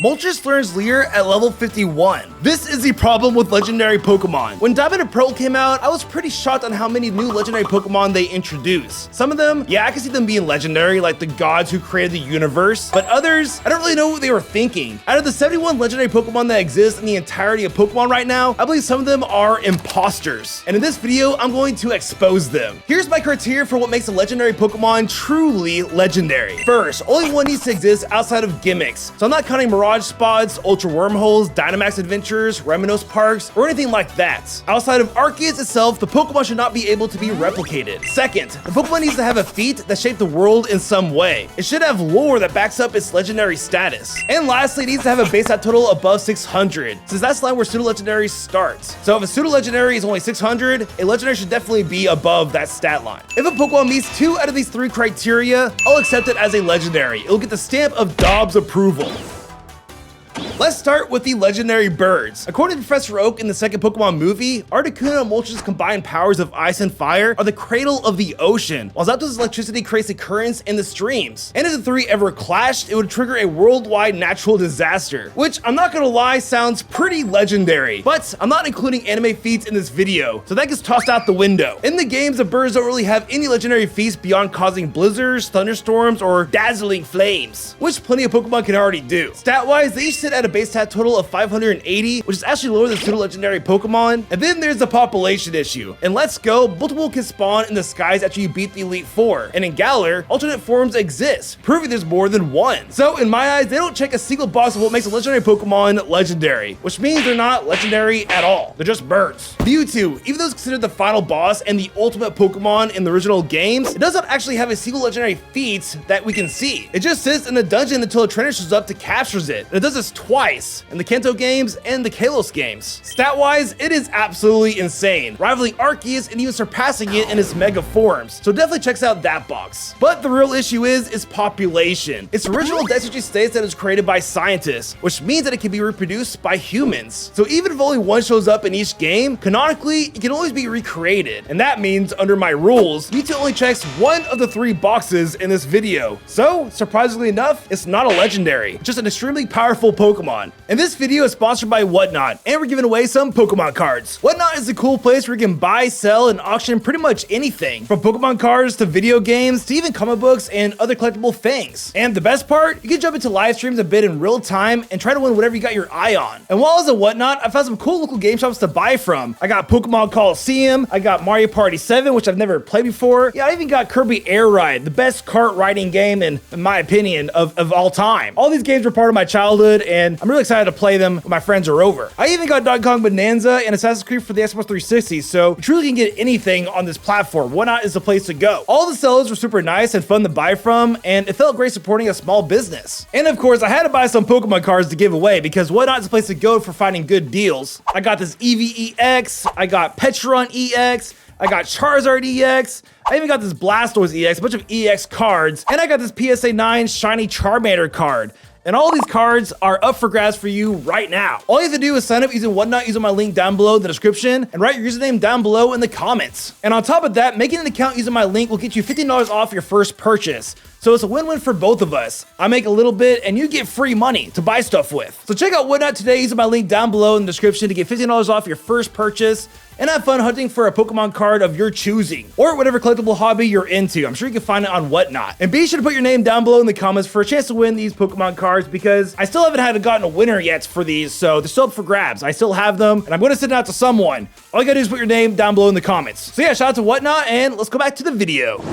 Moltres learns Leer at level 51. This is the problem with legendary Pokemon. When Diamond and Pearl came out, I was pretty shocked on how many new legendary Pokemon they introduced. Some of them, yeah, I can see them being legendary, like the gods who created the universe, but others, I don't really know what they were thinking. Out of the 71 legendary Pokemon that exist in the entirety of Pokemon right now, I believe some of them are imposters. And in this video, I'm going to expose them. Here's my criteria for what makes a legendary Pokemon truly legendary. First, only one needs to exist outside of gimmicks. So I'm not counting Mirage Spots, Ultra Wormholes, Dynamax Adventures, Reminos Parks, or anything like that. Outside of Arceus itself, the Pokemon should not be able to be replicated. Second, the Pokemon needs to have a feat that shaped the world in some way. It should have lore that backs up its legendary status. And lastly, it needs to have a base stat total above 600, since that's the line where pseudo-legendary starts. So if a pseudo-legendary is only 600, a legendary should definitely be above that stat line. If a Pokemon meets 2 out of these 3 criteria, I'll accept it as a legendary. It'll get the stamp of Dobbs approval. Let's start with the legendary birds. According to Professor Oak in the second Pokemon movie, Articuno and Moltres' combined powers of ice and fire are the cradle of the ocean, while Zapdos' electricity creates the currents in the streams. And if the 3 ever clashed, it would trigger a worldwide natural disaster, which I'm not gonna lie sounds pretty legendary, but I'm not including anime feats in this video, so that gets tossed out the window. In the games, the birds don't really have any legendary feats beyond causing blizzards, thunderstorms, or dazzling flames, which plenty of Pokemon can already do. Stat-wise, they each sit at a base stat total of 580, which is actually lower than pseudo-legendary Pokemon. And then there's the population issue. In Let's Go, multiple can spawn in the skies after you beat the Elite Four. And in Galar, alternate forms exist, proving there's more than one. So in my eyes, they don't check a single box of what makes a legendary Pokemon legendary, which means they're not legendary at all. They're just birds. Mewtwo, even though it's considered the final boss and the ultimate Pokemon in the original games, it doesn't actually have a single legendary feat that we can see. It just sits in a dungeon until a trainer shows up to captures it. And it does this twice in the Kanto games and the Kalos games. Stat-wise, it is absolutely insane, rivaling Arceus and even surpassing it in its mega forms, so definitely checks out that box. But the real issue is its population. Its original density states that it was created by scientists, which means that it can be reproduced by humans. So even if only one shows up in each game, canonically, it can always be recreated. And that means, under my rules, Mewtwo only checks one of the 3 boxes in this video. So, surprisingly enough, it's not a legendary, just an extremely powerful Pokemon. And this video is sponsored by Whatnot, and we're giving away some Pokemon cards. Whatnot is a cool place where you can buy, sell, and auction pretty much anything, from Pokemon cards to video games to even comic books and other collectible things. And the best part, you can jump into live streams a bit in real time and try to win whatever you got your eye on. And while I was at Whatnot, I found some cool local game shops to buy from. I got Pokemon Coliseum, I got Mario Party 7, which I've never played before. Yeah, I even got Kirby Air Ride, the best kart riding game in my opinion of all time. All these games were part of my childhood, and I'm really excited to play them when my friends are over. I even got Donkey Kong Bonanza and Assassin's Creed for the Xbox 360, so you truly can get anything on this platform. Whatnot is the place to go. All the sellers were super nice and fun to buy from, and it felt great supporting a small business. And of course, I had to buy some Pokemon cards to give away because Whatnot is a place to go for finding good deals. I got this Eevee EX, I got Petron EX, I got Charizard EX, I even got this Blastoise EX, a bunch of EX cards, and I got this PSA 9 Shiny Charmander card. And all these cards are up for grabs for you right now. All you have to do is sign up using Whatnot using my link down below in the description and write your username down below in the comments. And on top of that, making an account using my link will get you $15 off your first purchase. So it's a win-win for both of us. I make a little bit and you get free money to buy stuff with. So check out Whatnot today using my link down below in the description to get $15 off your first purchase and have fun hunting for a Pokemon card of your choosing or whatever collectible hobby you're into. I'm sure you can find it on Whatnot. And be sure to put your name down below in the comments for a chance to win these Pokemon cards because I still haven't gotten a winner yet for these, so they're still up for grabs. I still have them and I'm going to send it out to someone. All you gotta do is put your name down below in the comments. So yeah, shout out to Whatnot and let's go back to the video.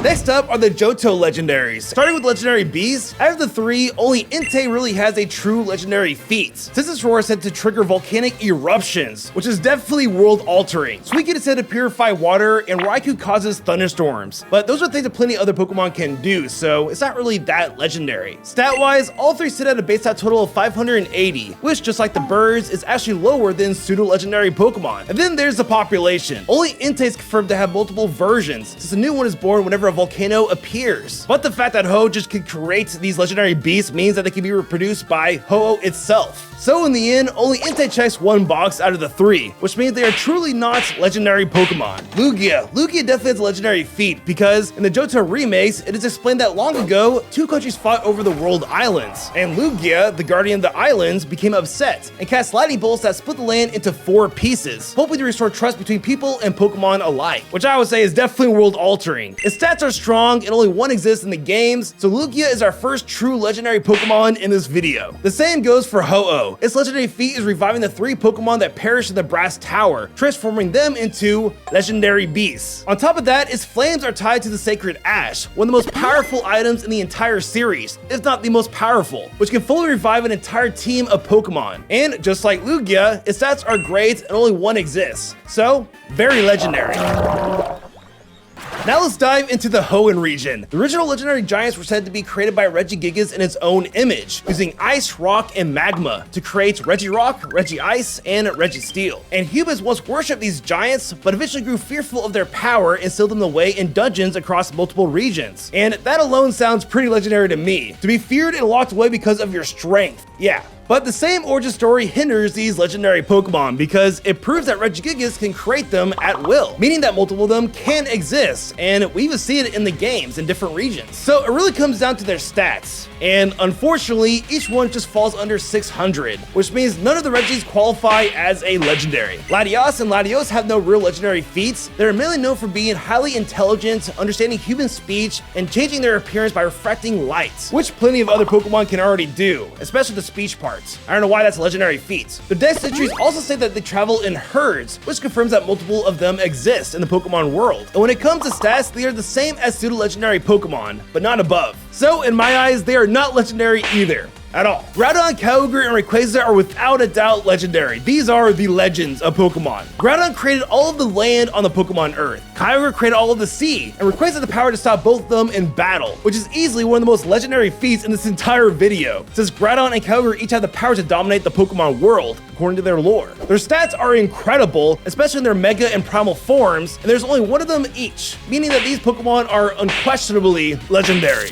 Next up are the Johto legendaries. Starting with legendary bees, out of the 3, only Entei really has a true legendary feat. Since its roar is said to trigger volcanic eruptions, which is definitely world altering. Suicune is said to purify water, and Raikou causes thunderstorms. But those are things that plenty of other Pokemon can do, so it's not really that legendary. Stat-wise, all 3 sit at a base stat total of 580, which just like the birds, is actually lower than pseudo-legendary Pokemon. And then there's the population. Only Entei is confirmed to have multiple versions, since a new one is born whenever a volcano appears. But the fact that Ho just can create these legendary beasts means that they can be reproduced by Ho itself. So in the end, only Entei checks one box out of the 3, which means they are truly not legendary Pokemon. Lugia definitely has a legendary feat because in the Johto remakes, it is explained that long ago, 2 countries fought over the world islands, and Lugia, the guardian of the islands, became upset and cast lightning bolts that split the land into 4 pieces, hoping to restore trust between people and Pokemon alike, which I would say is definitely world altering. Its stats are strong and only one exists in the games, so Lugia is our first true legendary Pokemon in this video. The same goes for Ho-Oh. Its legendary feat is reviving the 3 Pokemon that perished in the Brass Tower, transforming them into legendary beasts. On top of that, its flames are tied to the Sacred Ash, one of the most powerful items in the entire series, if not the most powerful, which can fully revive an entire team of Pokemon. And just like Lugia, its stats are great and only one exists, so very legendary. Now let's dive into the Hoenn region. The original legendary giants were said to be created by Regigigas in its own image, using ice, rock, and magma to create Regirock, Regice, and Registeel. And humans once worshipped these giants, but eventually grew fearful of their power and sealed them away in dungeons across multiple regions. And that alone sounds pretty legendary to me, to be feared and locked away because of your strength. Yeah. But the same origin story hinders these legendary Pokemon because it proves that Regigigas can create them at will, meaning that multiple of them can exist, and we even see it in the games in different regions. So it really comes down to their stats, and unfortunately, each one just falls under 600, which means none of the Regis qualify as a legendary. Latios and Latios have no real legendary feats. They're mainly known for being highly intelligent, understanding human speech, and changing their appearance by refracting light, which plenty of other Pokemon can already do, especially the speech part. I don't know why that's a legendary feat. The dex entries also say that they travel in herds, which confirms that multiple of them exist in the Pokemon world. And when it comes to stats, they are the same as pseudo-legendary Pokemon, but not above. So in my eyes, they are not legendary either. At all. Groudon, Kyogre, and Rayquaza are without a doubt legendary. These are the legends of Pokemon. Groudon created all of the land on the Pokemon Earth. Kyogre created all of the sea, and Rayquaza had the power to stop both of them in battle, which is easily one of the most legendary feats in this entire video, since Groudon and Kyogre each have the power to dominate the Pokemon world, according to their lore. Their stats are incredible, especially in their Mega and Primal forms, and there's only one of them each, meaning that these Pokemon are unquestionably legendary.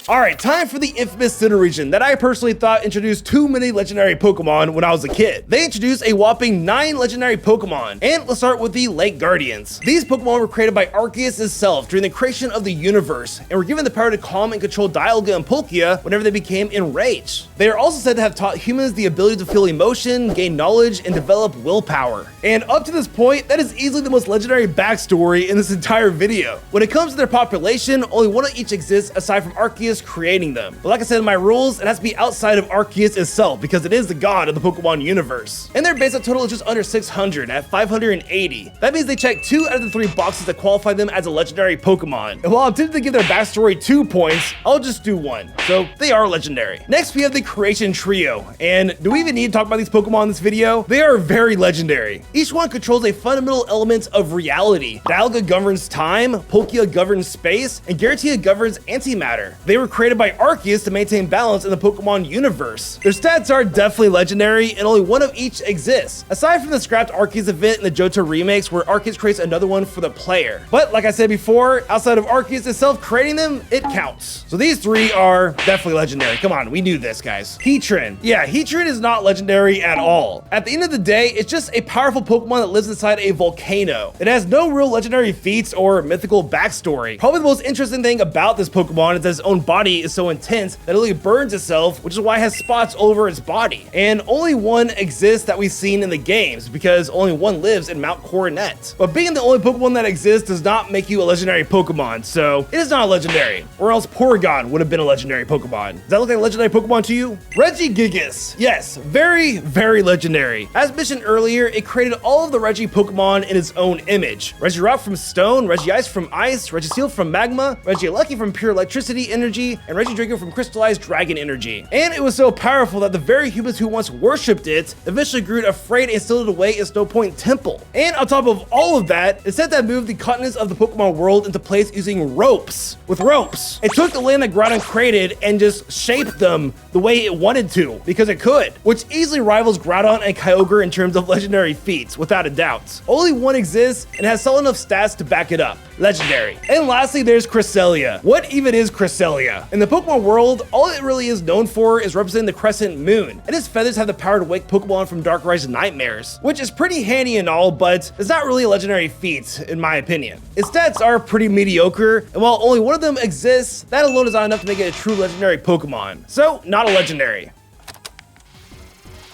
Alright, time for the infamous Sinnoh region that I personally thought introduced too many legendary Pokemon when I was a kid. They introduced a whopping 9 legendary Pokemon, and let's start with the Lake Guardians. These Pokemon were created by Arceus itself during the creation of the universe, and were given the power to calm and control Dialga and Palkia whenever they became enraged. They are also said to have taught humans the ability to feel emotion, gain knowledge, and develop willpower. And up to this point, that is easily the most legendary backstory in this entire video. When it comes to their population, only one of each exists aside from Arceus creating them. But like I said in my rules, it has to be outside of Arceus itself because it is the god of the Pokemon universe. And their base total is just under 600 at 580. That means they check 2 out of the 3 boxes that qualify them as a legendary Pokemon. And while I'm tempted to give their backstory 2 points, I'll just do 1. So they are legendary. Next, we have the Creation Trio. And do we even need to talk about these Pokemon in this video? They are very legendary. Each one controls a fundamental element of reality. Dialga governs time, Palkia governs space, and Giratina governs antimatter. They were created by Arceus to maintain balance in the Pokemon universe. Their stats are definitely legendary, and only one of each exists, aside from the scrapped Arceus event in the Johto remakes where Arceus creates another one for the player. But like I said before, outside of Arceus itself creating them, it counts. So these 3 are definitely legendary. Come on, we knew this, guys. Heatran. Yeah, Heatran is not legendary at all. At the end of the day, it's just a powerful Pokemon that lives inside a volcano. It has no real legendary feats or mythical backstory. Probably the most interesting thing about this Pokemon is that its own body is so intense that it literally burns itself, which is why it has spots all over its body. And only one exists that we've seen in the games because only one lives in Mount Coronet. But being the only Pokemon that exists does not make you a legendary Pokemon, so it is not a legendary. Or else Porygon would have been a legendary Pokemon. Does that look like a legendary Pokemon to you? Regigigas. Yes, very, very legendary. As mentioned earlier, it created all of the Regi Pokemon in its own image. Regirock from Stone, Regice from Ice, Registeel from Magma, Regieleki from pure electricity energy, and Regidrago from crystallized dragon energy. And it was so powerful that the very humans who once worshipped it eventually grew afraid and sealed it away in Snow Point Temple. And on top of all of that, it's said that moved the continents of the Pokemon world into place using ropes. With ropes. It took the land that Groudon created and just shaped them the way it wanted to, because it could, which easily rivals Groudon and Kyogre in terms of legendary feats, without a doubt. Only one exists and has solid enough stats to back it up. legendary. And lastly, there's Cresselia. What even is Cresselia? In the Pokemon world, all it really is known for is representing the crescent moon, and its feathers have the power to wake Pokemon from Darkrai's nightmares, which is pretty handy and all, but it's not really a legendary feat, in my opinion. Its stats are pretty mediocre, and while only one of them exists, that alone is not enough to make it a true legendary Pokemon. So, not a legendary.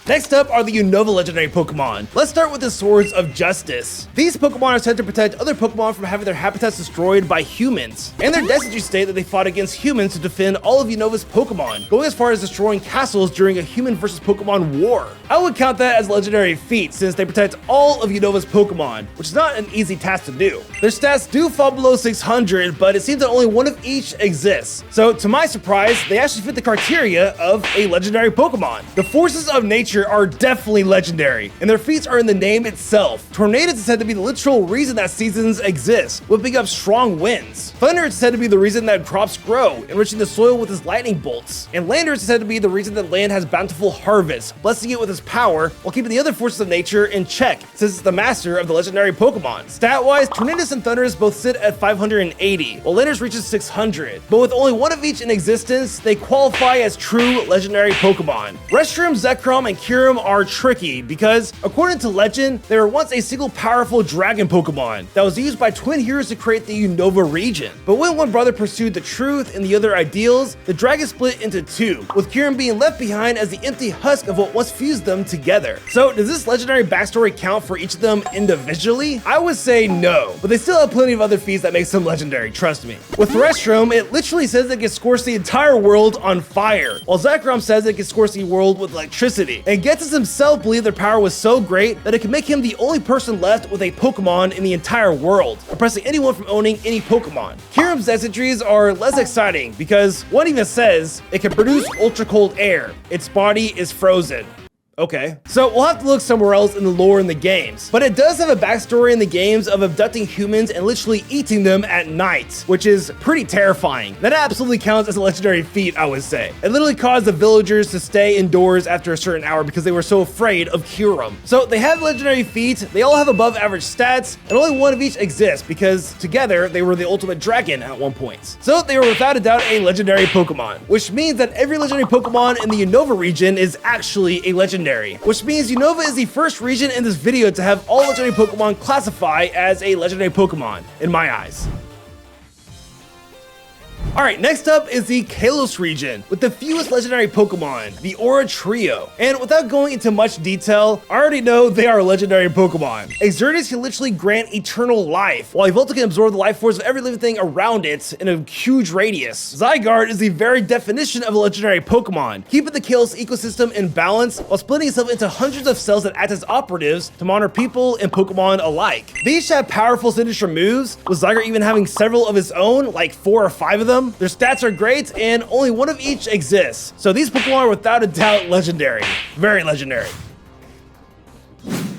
Next up are the Unova legendary Pokemon. Let's start with the Swords of Justice. These Pokemon are said to protect other Pokemon from having their habitats destroyed by humans. And their destitute state that they fought against humans to defend all of Unova's Pokemon, going as far as destroying castles during a human versus Pokemon war. I would count that as a legendary feat since they protect all of Unova's Pokemon, which is not an easy task to do. Their stats do fall below 600, but it seems that only one of each exists. So to my surprise, they actually fit the criteria of a legendary Pokemon. The forces of nature are definitely legendary, and their feats are in the name itself. Tornadoes is said to be the literal reason that seasons exist, whipping up strong winds. Thunder is said to be the reason that crops grow, enriching the soil with his lightning bolts. And Landers is said to be the reason that land has bountiful harvests, blessing it with his power while keeping the other forces of nature in check, since it's the master of the legendary Pokemon. Stat-wise, Tornadus and Thundurus both sit at 580, while Landers reaches 600. But with only one of each in existence, they qualify as true legendary Pokemon. Reshiram, Zekrom, and Kyurem are tricky because, according to legend, they were once a single powerful dragon Pokemon that was used by twin heroes to create the Unova region. But when one brother pursued the truth and the other ideals, the dragon split into two, with Kyurem being left behind as the empty husk of what once fused them together. So does this legendary backstory count for each of them individually? I would say no, but they still have plenty of other feats that makes them legendary, trust me. With Reshiram, it literally says it can scorch the entire world on fire, while Zekrom says it can scorch the world with electricity. And Ghetsis himself believed their power was so great that it could make him the only person left with a Pokemon in the entire world, oppressing anyone from owning any Pokemon. Kyurem's entries are less exciting because one even says it can produce ultra cold air. Its body is frozen. Okay, so we'll have to look somewhere else in the lore in the games, but it does have a backstory in the games of abducting humans and literally eating them at night, which is pretty terrifying. That absolutely counts as a legendary feat, I would say. It literally caused the villagers to stay indoors after a certain hour because they were so afraid of Kyurem. So they have legendary feats, they all have above average stats, and only one of each exists because together they were the ultimate dragon at one point. So they were without a doubt a legendary Pokemon, which means that every legendary Pokemon in the Unova region is actually a legendary, which means Unova is the first region in this video to have all legendary Pokemon classify as a legendary Pokemon, in my eyes. Alright, next up is the Kalos region, with the fewest legendary Pokemon, the Aura Trio. And without going into much detail, I already know they are legendary Pokemon. Xerneas can literally grant eternal life, while Yveltal can absorb the life force of every living thing around it in a huge radius. Zygarde is the very definition of a legendary Pokemon, keeping the Kalos ecosystem in balance while splitting itself into hundreds of cells that act as operatives to monitor people and Pokemon alike. These have powerful signature moves, with Zygarde even having several of his own, like 4 or 5 of them. Their stats are great, and only one of each exists. So these Pokemon are without a doubt legendary. Very legendary.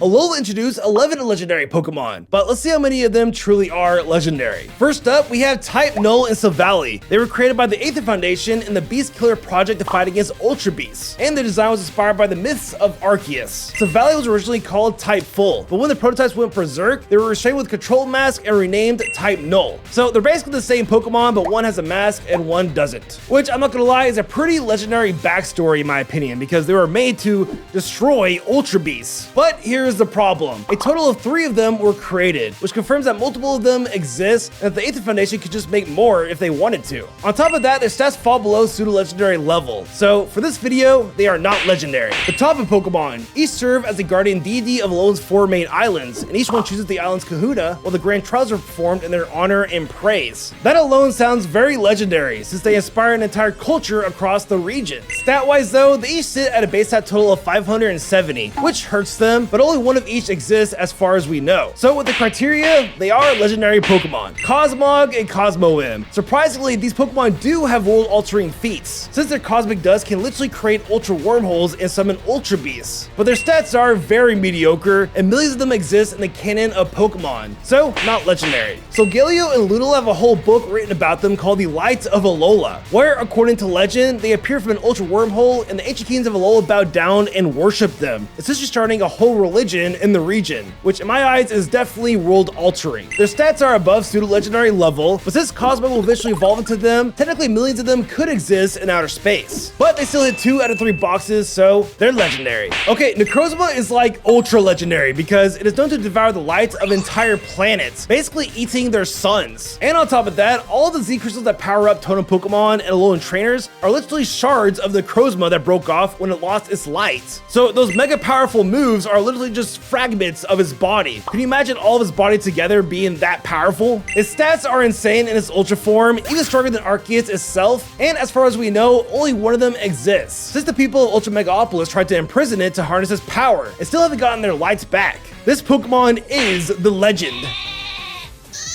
Alola introduced 11 legendary Pokemon, but let's see how many of them truly are legendary. First up, we have Type Null and Silvally. They were created by the Aether Foundation in the Beast Killer project to fight against Ultra Beasts, and their design was inspired by the myths of Arceus. Silvally was originally called Type Full, but when the prototypes went berserk, they were restrained with Control Mask and renamed Type Null. So they're basically the same Pokemon, but one has a mask and one doesn't. Which, I'm not gonna lie, is a pretty legendary backstory in my opinion, because they were made to destroy Ultra Beasts. But here's the problem. A total of 3 of them were created, which confirms that multiple of them exist and that the Aether Foundation could just make more if they wanted to. On top of that, their stats fall below pseudo-legendary level, so for this video, they are not legendary. The top of Pokemon each serve as the guardian deity of Alola's 4 main islands, and each one chooses the island's kahuna while the grand trials are performed in their honor and praise. That alone sounds very legendary, since they inspire an entire culture across the region. Stat-wise though, they each sit at a base stat total of 570, which hurts them, but only one of each exists as far as we know. So with the criteria, they are legendary Pokemon. Cosmog and Cosmoem. Surprisingly, these Pokemon do have world-altering feats, since their cosmic dust can literally create ultra wormholes and summon Ultra Beasts. But their stats are very mediocre, and millions of them exist in the canon of Pokemon, so not legendary. So Galio and Lunala have a whole book written about them called The Light of Alola, where according to legend, they appear from an ultra wormhole and the ancient kings of Alola bowed down and worshipped them, essentially starting a whole religion origin in the region, which in my eyes is definitely world-altering. Their stats are above pseudo-legendary level, but since Cosmo will eventually evolve into them, technically millions of them could exist in outer space. But they still hit 2 out of 3 boxes, so they're legendary. Okay, Necrozma is like ultra-legendary because it is known to devour the light of entire planets, basically eating their suns. And on top of that, all the Z crystals that power up Totem Pokemon and Alolan trainers are literally shards of the Necrozma that broke off when it lost its light. So those mega powerful moves are literally just fragments of his body. Can you imagine all of his body together being that powerful? His stats are insane in its ultra form, even stronger than Arceus itself, and as far as we know, only one of them exists. Since the people of Ultra Megapolis tried to imprison it to harness its power, and still haven't gotten their lights back. This Pokemon is the legend.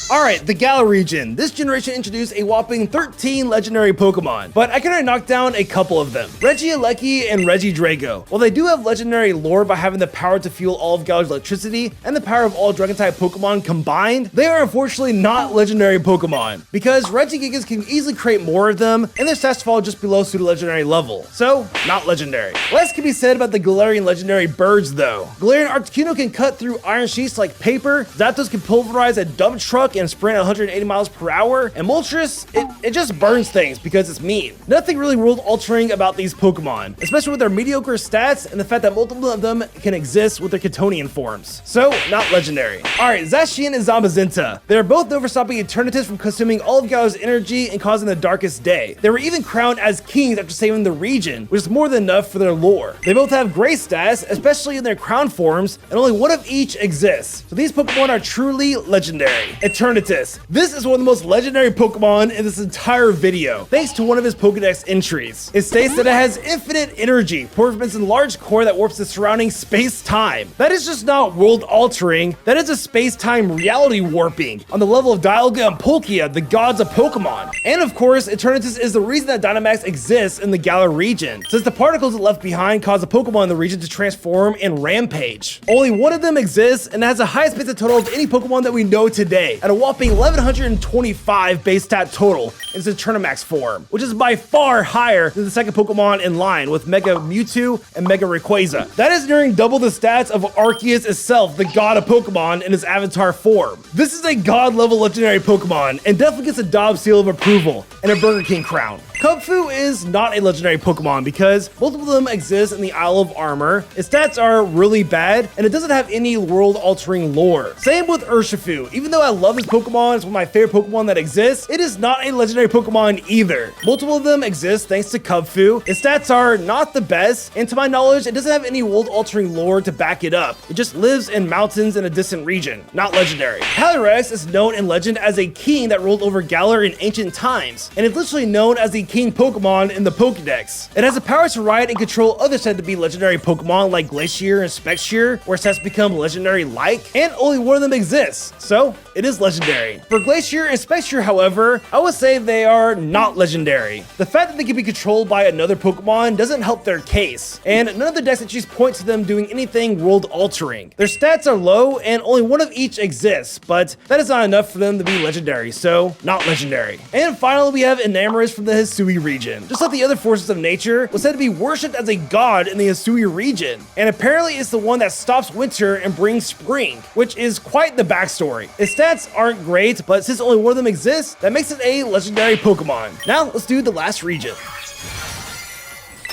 Alright, the Galar region. This generation introduced a whopping 13 legendary Pokemon, but I can only knock down a couple of them. Regieleki and Regidrago. While they do have legendary lore by having the power to fuel all of Galar's electricity and the power of all Dragon-type Pokemon combined, they are unfortunately not legendary Pokemon, because Regigigas can easily create more of them, and their stats fall just below pseudo-legendary level, so not legendary. Less can be said about the Galarian legendary birds though. Galarian Articuno can cut through iron sheets like paper, Zapdos can pulverize a dump truck and sprint at 180 miles per hour, and Moltres, it just burns things because it's mean. Nothing really world-altering about these Pokemon, especially with their mediocre stats and the fact that multiple of them can exist with their Ketonian forms. So, not legendary. Alright, Zacian and Zamazenta. They are both known for stopping Eternatus from consuming all of Galar's energy and causing the darkest day. They were even crowned as kings after saving the region, which is more than enough for their lore. They both have great stats, especially in their crown forms, and only one of each exists. So these Pokemon are truly legendary. Eternatus. This is one of the most legendary Pokemon in this entire video, thanks to one of his Pokedex entries. It states that it has infinite energy, poured from its enlarged core that warps the surrounding space-time. That is just not world-altering, that is a space-time reality warping, on the level of Dialga and Palkia, the gods of Pokemon. And of course, Eternatus is the reason that Dynamax exists in the Galar region, since the particles it left behind caused the Pokemon in the region to transform and rampage. Only one of them exists, and has the highest base total of any Pokemon that we know today, at a whopping 1125 base stat total in its Eternamax form, which is by far higher than the second Pokemon in line with Mega Mewtwo and Mega Rayquaza. That is nearing double the stats of Arceus itself, the god of Pokemon, in his avatar form. This is a god level legendary Pokemon, and definitely gets a Dobbs seal of approval and a Burger King crown. Kubfu is not a legendary Pokemon because multiple of them exist in the Isle of Armor. Its stats are really bad, and it doesn't have any world-altering lore. Same with Urshifu. Even though I love this Pokemon, it's one of my favorite Pokemon that exists, it is not a legendary Pokemon either. Multiple of them exist thanks to Kubfu. Its stats are not the best, and to my knowledge, it doesn't have any world-altering lore to back it up. It just lives in mountains in a distant region. Not legendary. Calyrex is known in legend as a king that ruled over Galar in ancient times, and is literally known as the king Pokemon in the Pokedex. It has the power to ride and control other said to be legendary Pokemon like Glacier and Specshear, where sets become legendary-like, and only one of them exists, so it is legendary. For Glacier and Specshear, however, I would say they are not legendary. The fact that they can be controlled by another Pokemon doesn't help their case, and none of the dex entries point to them doing anything world-altering. Their stats are low, and only one of each exists, but that is not enough for them to be legendary, so not legendary. And finally, we have Enamorus from the Hisui region. Just like the other forces of nature, was said to be worshipped as a god in the Hisui region, and apparently it's the one that stops winter and brings spring, which is quite the backstory. Its stats aren't great, but since only one of them exists, that makes it a legendary Pokemon. Now, let's do the last region.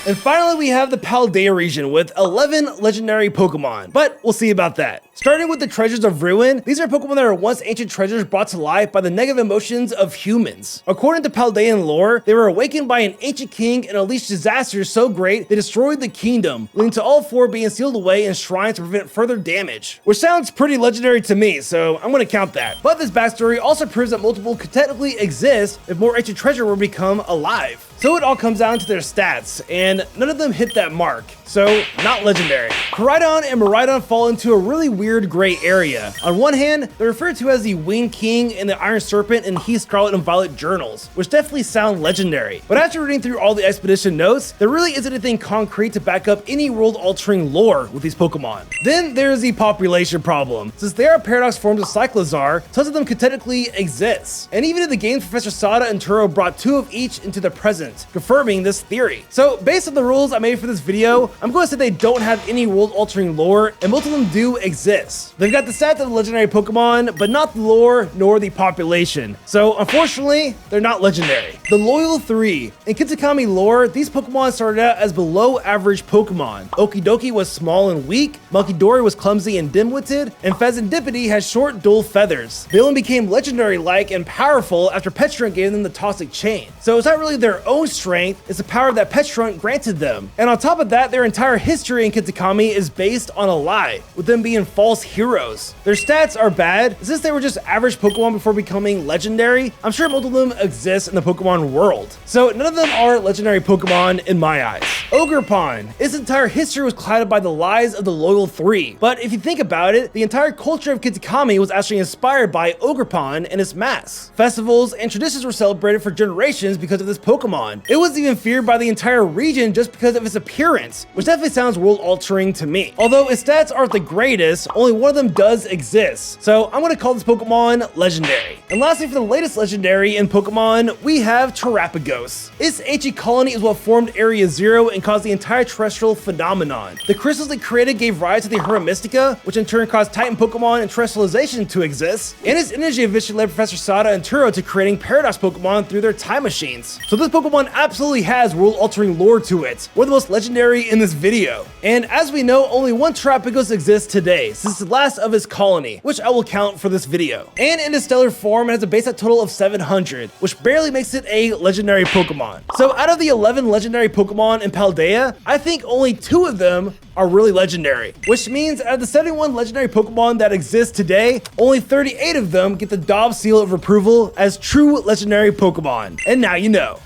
And finally, we have the Paldea region with 11 legendary Pokemon, but we'll see about that. Starting with the Treasures of Ruin, these are Pokemon that are once ancient treasures brought to life by the negative emotions of humans. According to Paldean lore, they were awakened by an ancient king and unleashed disasters so great they destroyed the kingdom, leading to all four being sealed away in shrines to prevent further damage. Which sounds pretty legendary to me, so I'm gonna count that. But this backstory also proves that multiple could technically exist if more ancient treasure were to become alive. So it all comes down to their stats, and none of them hit that mark, so not legendary. Koraidon and Miraidon fall into a really weird gray area. On one hand, they're referred to as the Winged King and the Iron Serpent in Heath, Scarlet, and Violet journals, which definitely sound legendary. But after reading through all the expedition notes, there really isn't anything concrete to back up any world-altering lore with these Pokemon. Then there's the population problem. Since they are paradox forms of Cyclizar, tons of them could technically exist. And even in the games, Professor Sada and Turo brought two of each into the present. ancient, confirming this theory. So based on the rules I made for this video, I'm going to say they don't have any world-altering lore, and most of them do exist. They've got the stats of the legendary Pokemon, but not the lore nor the population. So unfortunately, they're not legendary. The Loyal 3. In Kitakami lore, these Pokemon started out as below average Pokemon. Okidoki was small and weak, Munkidori was clumsy and dim-witted, and Pheasantipede has short, dull feathers. They only became legendary-like and powerful after Petrunt gave them the Toxic Chain. So it's not really their own strength, it's the power that Petrunt granted them. And on top of that, their entire history in Kitakami is based on a lie, with them being false heroes. Their stats are bad, since they were just average Pokemon before becoming legendary. I'm sure most of them exist in the Pokemon world. So none of them are legendary Pokemon in my eyes. Ogerpon. Its entire history was clouded by the lies of the Loyal 3. But if you think about it, the entire culture of Kitakami was actually inspired by Ogerpon and its masks. Festivals and traditions were celebrated for generations because of this Pokemon. It was even feared by the entire region just because of its appearance, which definitely sounds world-altering to me. Although its stats aren't the greatest, only one of them does exist. So I'm gonna call this Pokemon legendary. And lastly, for the latest legendary in Pokemon, we have Terrapagos. Its HE colony is what formed Area Zero and caused the entire terrestrial phenomenon. The crystals it created gave rise to the Herba Mystica, which in turn caused Titan Pokemon and terrestrialization to exist. And its energy eventually led Professor Sada and Turo to creating Paradox Pokemon through their time machines. So this Pokemon absolutely has world-altering lore to it. One of the most legendary in this video. And as we know, only one Terrapagos exists today, since the last of its colony, which I will count for this video. And in its stellar form, it has a base set total of 700, which barely makes it a legendary Pokemon. So out of the 11 legendary Pokemon in Paldea, I think only 2 of them are really legendary, which means out of the 71 legendary Pokemon that exist today, only 38 of them get the Dobbs seal of approval as true legendary Pokemon. And now you know.